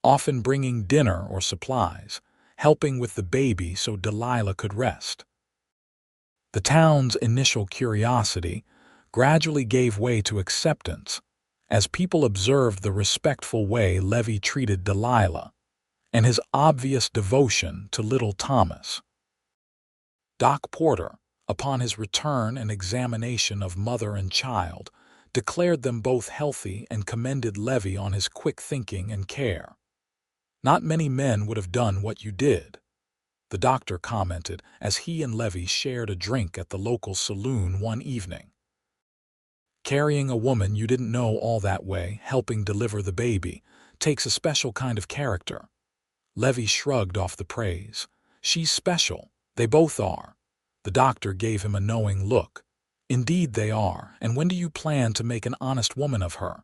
Speaker 1: often bringing dinner or supplies, helping with the baby so Delilah could rest. The town's initial curiosity gradually gave way to acceptance as people observed the respectful way Levi treated Delilah and his obvious devotion to little Thomas. Doc Porter, upon his return and examination of mother and child, declared them both healthy and commended Levi on his quick thinking and care. "Not many men would have done what you did," the doctor commented as he and Levi shared a drink at the local saloon one evening. "Carrying a woman you didn't know all that way, helping deliver the baby, takes a special kind of character." Levi shrugged off the praise. "She's special. They both are." The doctor gave him a knowing look. "Indeed they are, and when do you plan to make an honest woman of her?"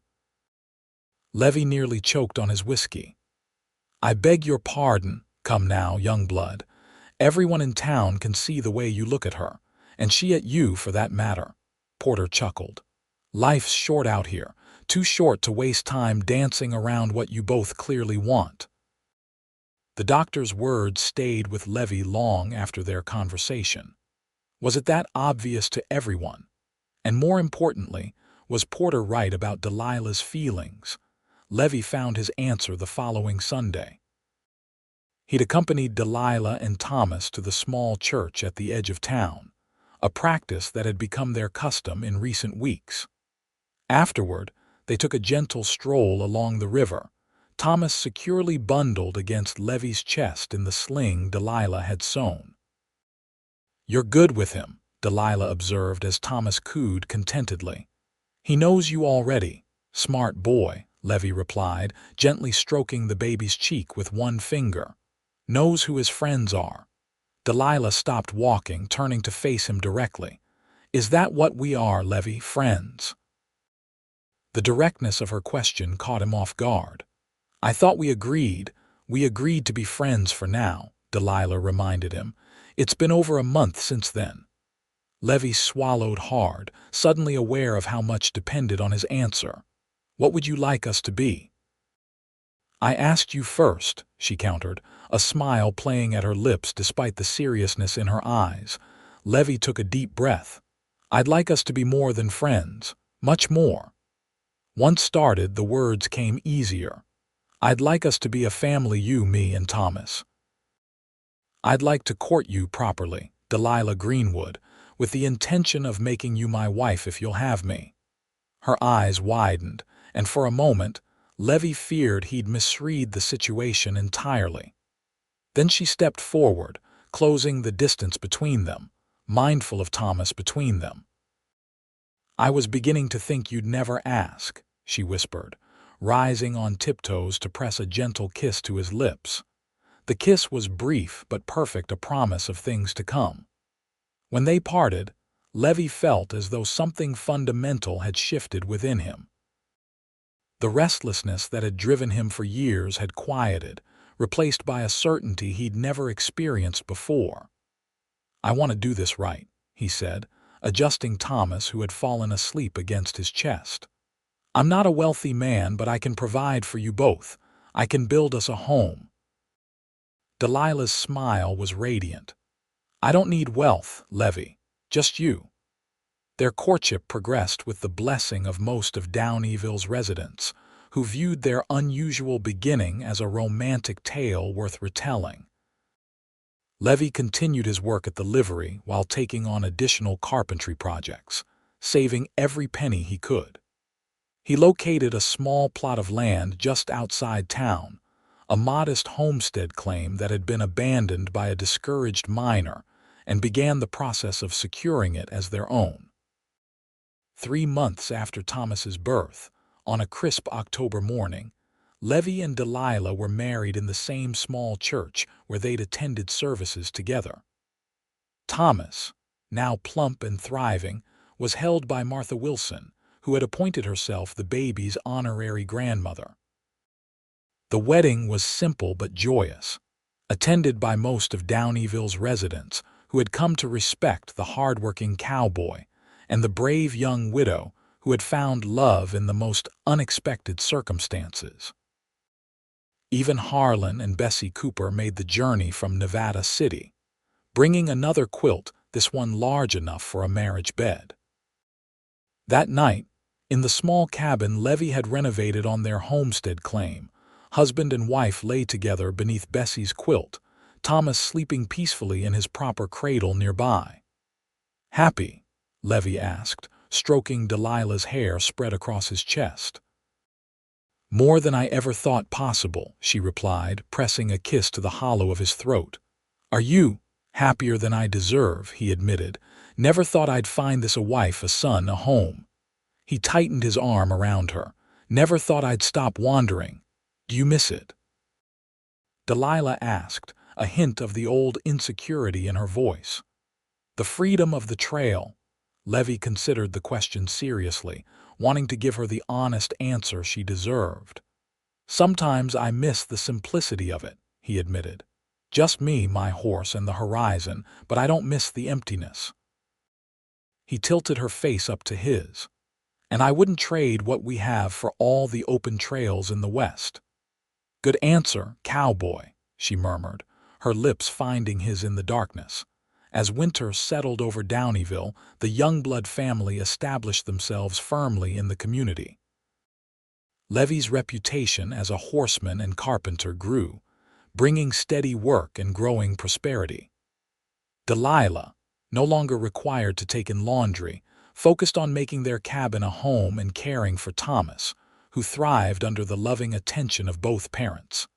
Speaker 1: Levi nearly choked on his whiskey. "I beg your pardon. Come now, Youngblood. Everyone in town can see the way you look at her, and she at you for that matter." Porter chuckled. "Life's short out here, too short to waste time dancing around what you both clearly want." The doctor's words stayed with Levi long after their conversation. Was it that obvious to everyone? And more importantly, was Porter right about Delilah's feelings? Levi found his answer the following Sunday. He'd accompanied Delilah and Thomas to the small church at the edge of town, a practice that had become their custom in recent weeks. Afterward, they took a gentle stroll along the river, Thomas securely bundled against Levi's chest in the sling Delilah had sewn. "You're good with him," Delilah observed as Thomas cooed contentedly. "He knows you already." "Smart boy," Levi replied, gently stroking the baby's cheek with one finger. knows who his friends are. Delilah stopped walking, turning to face him directly. Is that what we are, Levi, friends? The directness of her question caught him off guard. I thought we agreed to be friends for now, Delilah reminded him. It's been over a month since then. Levi swallowed hard, suddenly aware of how much depended on his answer. What would you like us to be? I asked you first, she countered, a smile playing at her lips despite the seriousness in her eyes. Levi took a deep breath. I'd like us to be more than friends, much more. Once started, the words came easier. I'd like us to be a family, you, me, and Thomas. I'd like to court you properly, Delilah Greenwood, with the intention of making you my wife if you'll have me. Her eyes widened, and for a moment, Levi feared he'd misread the situation entirely. Then she stepped forward, closing the distance between them, mindful of Thomas between them. I was beginning to think you'd never ask, she whispered, rising on tiptoes to press a gentle kiss to his lips. The kiss was brief but perfect, a promise of things to come. When they parted, Levi felt as though something fundamental had shifted within him. The restlessness that had driven him for years had quieted, replaced by a certainty he'd never experienced before. I want to do this right, he said, adjusting Thomas, who had fallen asleep against his chest. I'm not a wealthy man, but I can provide for you both. I can build us a home. Delilah's smile was radiant. I don't need wealth, Levi, just you. Their courtship progressed with the blessing of most of Downieville's residents, who viewed their unusual beginning as a romantic tale worth retelling. Levi continued his work at the livery while taking on additional carpentry projects, saving every penny he could. He located a small plot of land just outside town, a modest homestead claim that had been abandoned by a discouraged miner, and began the process of securing it as their own. 3 months after Thomas's birth, on a crisp October morning, Levi and Delilah were married in the same small church where they'd attended services together. Thomas, now plump and thriving, was held by Martha Wilson, who had appointed herself the baby's honorary grandmother. The wedding was simple but joyous, attended by most of Downieville's residents who had come to respect the hard-working cowboy and the brave young widow who had found love in the most unexpected circumstances. Even Harlan and Bessie Cooper made the journey from Nevada City, bringing another quilt, this one large enough for a marriage bed. That night, in the small cabin Levi had renovated on their homestead claim, husband and wife lay together beneath Bessie's quilt, Thomas sleeping peacefully in his proper cradle nearby. Happy? Levi asked, stroking Delilah's hair spread across his chest. More than I ever thought possible, she replied, pressing a kiss to the hollow of his throat. Are you? Happier than I deserve, he admitted. Never thought I'd find this, a wife, a son, a home. He tightened his arm around her. Never thought I'd stop wandering. Do you miss it? Delilah asked, a hint of the old insecurity in her voice. The freedom of the trail. Levi considered the question seriously, wanting to give her the honest answer she deserved. Sometimes I miss the simplicity of it, he admitted. Just me, my horse, and the horizon, but I don't miss the emptiness. He tilted her face up to his. And I wouldn't trade what we have for all the open trails in the West. Good answer, cowboy, she murmured, her lips finding his in the darkness. As winter settled over Downieville, the Youngblood family established themselves firmly in the community. Levi's reputation as a horseman and carpenter grew, bringing steady work and growing prosperity. Delilah, no longer required to take in laundry, focused on making their cabin a home and caring for Thomas, who thrived under the loving attention of both parents.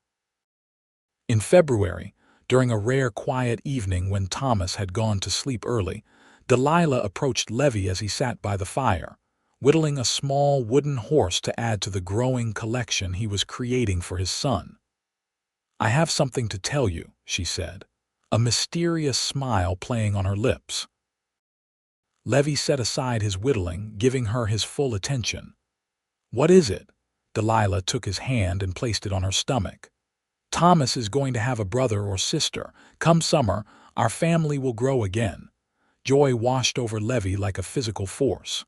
Speaker 1: In February, during a rare quiet evening when Thomas had gone to sleep early, Delilah approached Levi as he sat by the fire, whittling a small wooden horse to add to the growing collection he was creating for his son. I have something to tell you, she said, a mysterious smile playing on her lips. Levi set aside his whittling, giving her his full attention. "What is it?" Delilah took his hand and placed it on her stomach. "Thomas is going to have a brother or sister. Come summer, our family will grow again." Joy washed over Levi like a physical force.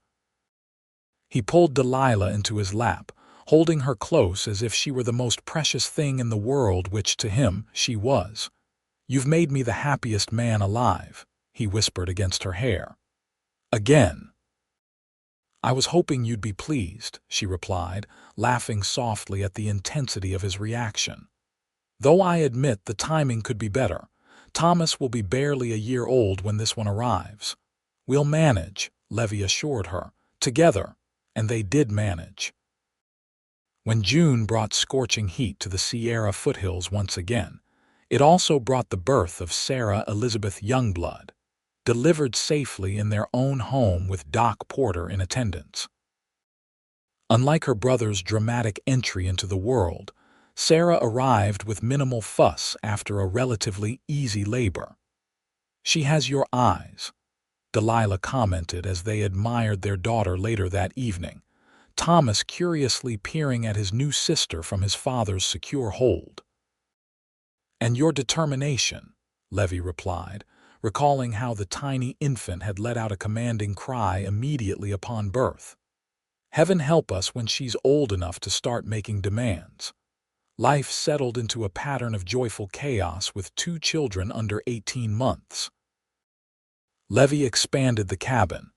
Speaker 1: He pulled Delilah into his lap, holding her close as if she were the most precious thing in the world, which to him she was. "You've made me the happiest man alive," he whispered against her hair. "Again." "I was hoping you'd be pleased," she replied, laughing softly at the intensity of his reaction. "Though I admit the timing could be better. Thomas will be barely a year old when this one arrives." "We'll manage," Levi assured her. "Together." And they did manage. When June brought scorching heat to the Sierra foothills once again, it also brought the birth of Sarah Elizabeth Youngblood, delivered safely in their own home with Doc Porter in attendance. Unlike her brother's dramatic entry into the world, Sarah arrived with minimal fuss after a relatively easy labor. "She has your eyes," Delilah commented as they admired their daughter later that evening, Thomas curiously peering at his new sister from his father's secure hold. "And your determination," Levi replied, recalling how the tiny infant had let out a commanding cry immediately upon birth. "Heaven help us when she's old enough to start making demands." Life settled into a pattern of joyful chaos with 2 children under 18 months. Levi expanded the cabin,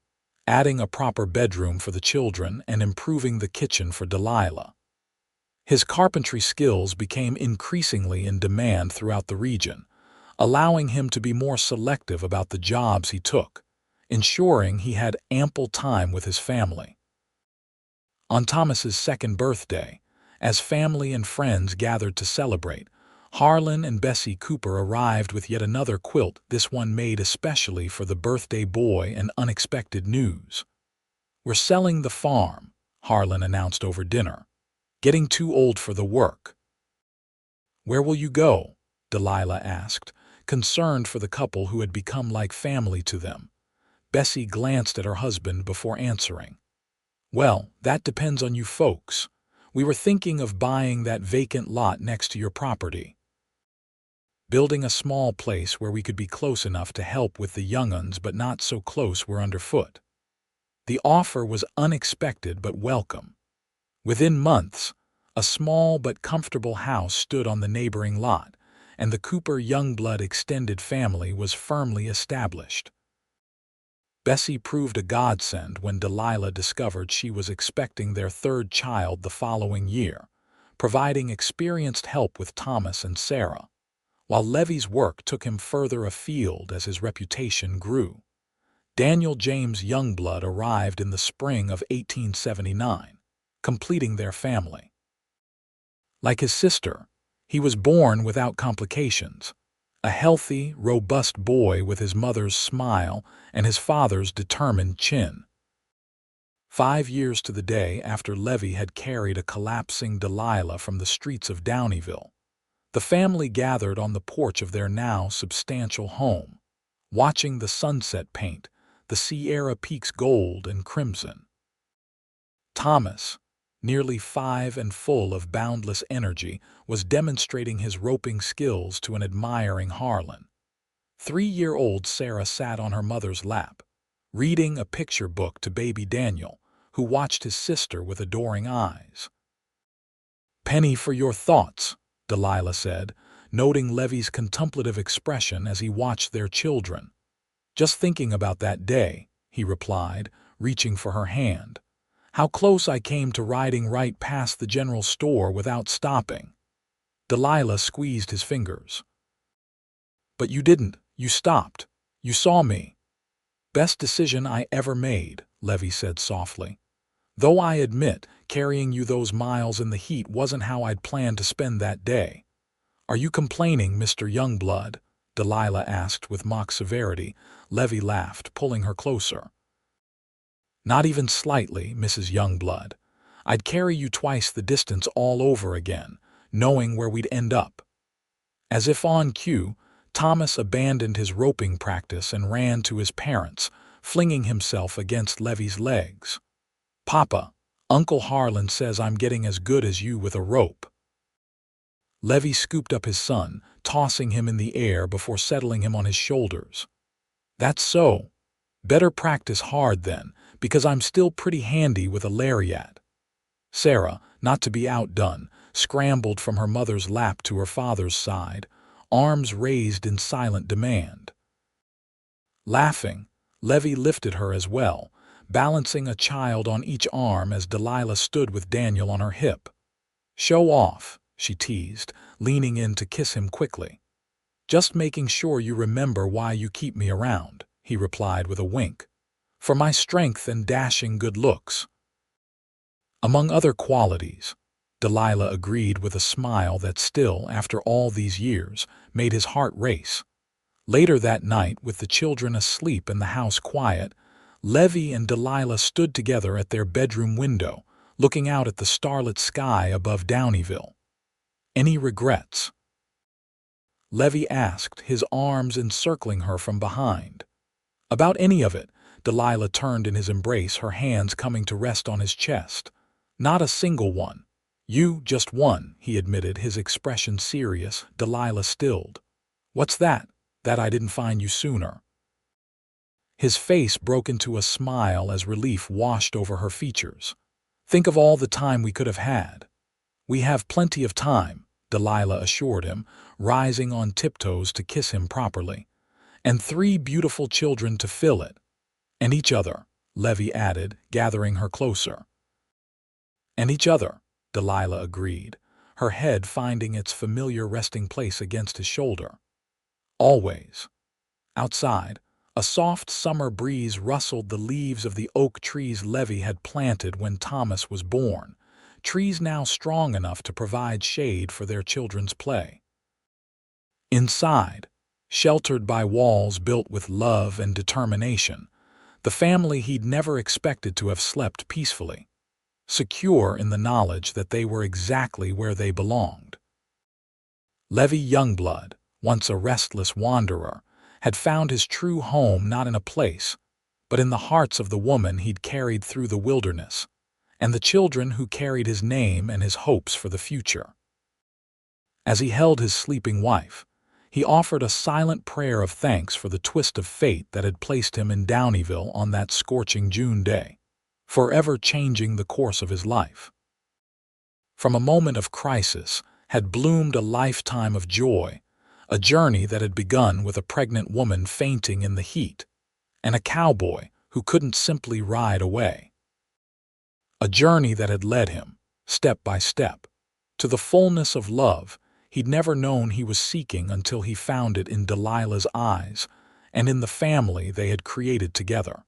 Speaker 1: adding a proper bedroom for the children and improving the kitchen for Delilah. His carpentry skills became increasingly in demand throughout the region, allowing him to be more selective about the jobs he took, ensuring he had ample time with his family. On Thomas's 2nd birthday, as family and friends gathered to celebrate, Harlan and Bessie Cooper arrived with yet another quilt, this one made especially for the birthday boy, and unexpected news. "We're selling the farm," Harlan announced over dinner. "Getting too old for the work." "Where will you go?" Delilah asked, concerned for the couple who had become like family to them. Bessie glanced at her husband before answering. "Well, that depends on you folks. We were thinking of buying that vacant lot next to your property. Building a small place where we could be close enough to help with the young'uns but not so close we're underfoot." The offer was unexpected but welcome. Within months, a small but comfortable house stood on the neighboring lot, and the Cooper Youngblood extended family was firmly established. Bessie proved a godsend when Delilah discovered she was expecting their 3rd child the following year, providing experienced help with Thomas and Sarah, while Levi's work took him further afield as his reputation grew. Daniel James Youngblood arrived in the spring of 1879, completing their family. Like his sister, he was born without complications, a healthy, robust boy with his mother's smile and his father's determined chin. 5 years to the day after Levi had carried a collapsing Delilah from the streets of Downieville, the family gathered on the porch of their now substantial home, watching the sunset paint the Sierra peaks gold and crimson. Thomas, nearly 5 and full of boundless energy, was demonstrating his roping skills to an admiring Harlan. 3-year-old Sarah sat on her mother's lap, reading a picture book to baby Daniel, who watched his sister with adoring eyes. "Penny for your thoughts," Delilah said, noting Levi's contemplative expression as he watched their children. "Just thinking about that day," he replied, reaching for her hand. "How close I came to riding right past the general store without stopping." Delilah squeezed his fingers. "But you didn't. You stopped. You saw me." "Best decision I ever made," Levi said softly. "Though I admit, carrying you those miles in the heat wasn't how I'd planned to spend that day." "Are you complaining, Mr. Youngblood?" Delilah asked with mock severity. Levi laughed, pulling her closer. "Not even slightly, Mrs. Youngblood. I'd carry you twice the distance all over again, knowing where we'd end up." As if on cue, Thomas abandoned his roping practice and ran to his parents, flinging himself against Levi's legs. "Papa, Uncle Harlan says I'm getting as good as you with a rope." Levi scooped up his son, tossing him in the air before settling him on his shoulders. "That's so. Better practice hard then, because I'm still pretty handy with a lariat." Sarah, not to be outdone, scrambled from her mother's lap to her father's side, arms raised in silent demand. Laughing, Levi lifted her as well, balancing a child on each arm as Delilah stood with Daniel on her hip. "Show off," she teased, leaning in to kiss him quickly. "Just making sure you remember why you keep me around," he replied with a wink. "For my strength and dashing good looks." "Among other qualities," Delilah agreed with a smile that still, after all these years, made his heart race. Later that night, with the children asleep and the house quiet, Levi and Delilah stood together at their bedroom window, looking out at the starlit sky above Downieville. "Any regrets?" Levi asked, his arms encircling her from behind. "About any of it," Delilah turned in his embrace, her hands coming to rest on his chest. "Not a single one." "You, just one," he admitted, his expression serious. Delilah stilled. "What's that? That I didn't find you sooner." His face broke into a smile as relief washed over her features. "Think of all the time we could have had." "We have plenty of time," Delilah assured him, rising on tiptoes to kiss him properly. "And 3 beautiful children to fill it." "And each other," Levi added, gathering her closer. "And each other," Delilah agreed, her head finding its familiar resting place against his shoulder. "Always." Outside, a soft summer breeze rustled the leaves of the oak trees Levi had planted when Thomas was born, trees now strong enough to provide shade for their children's play. Inside, sheltered by walls built with love and determination, the family he'd never expected to have slept peacefully, secure in the knowledge that they were exactly where they belonged. Levi Youngblood, once a restless wanderer, had found his true home not in a place, but in the hearts of the woman he'd carried through the wilderness, and the children who carried his name and his hopes for the future. As he held his sleeping wife, he offered a silent prayer of thanks for the twist of fate that had placed him in Downieville on that scorching June day, forever changing the course of his life. From a moment of crisis had bloomed a lifetime of joy, a journey that had begun with a pregnant woman fainting in the heat, and a cowboy who couldn't simply ride away. A journey that had led him, step by step, to the fullness of love he'd never known he was seeking until he found it in Delilah's eyes and in the family they had created together.